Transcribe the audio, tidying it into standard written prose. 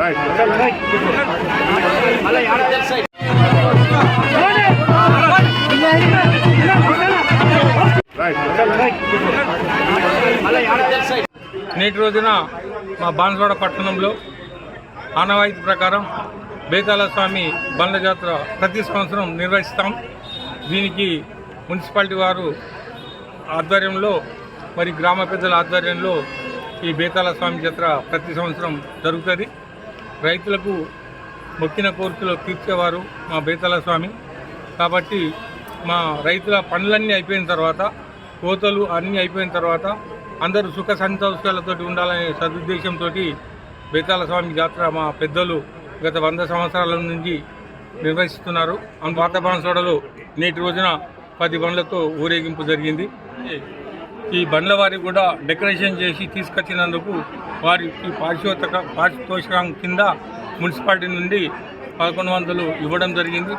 Right. నేటి రోజున మా బాన్స్వాడ పట్టణంలో ఆనవాయితీ ప్రకారం బేతాళ స్వామి బండ్ల జాతర ప్రతి సంవత్సరం నిర్వహిస్తాం. దీనికి మున్సిపాలిటీ వారు ఆధ్వర్యంలో మరి గ్రామ పెద్దల ఆధ్వర్యంలో ఈ బేతాళ స్వామి జాతర ప్రతి సంవత్సరం జరుగుతుంది. రైతులకు మొక్కిన కోరికలు తీర్చేవారు మా బేతాళ స్వామి. కాబట్టి మా రైతుల పనులన్నీ అయిపోయిన తర్వాత, కోతలు అన్నీ అయిపోయిన తర్వాత అందరూ సుఖ సంతోషాలతో ఉండాలనే సదుద్దేశంతో బేతాళ స్వామి జాతర మా పెద్దలు గత 100 సంవత్సరాల నుంచి నిర్వహిస్తున్నారు. పాత బాన్స్వాడలో నేటి రోజున 10 బండ్లతో ఊరేగింపు జరిగింది. ఈ బండ్ల వారికి కూడా డెకరేషన్ చేసి తీసుకొచ్చినందుకు వారికి పారితోషికం కింద మున్సిపాలిటీ నుండి 1100 ఇవ్వడం జరిగింది.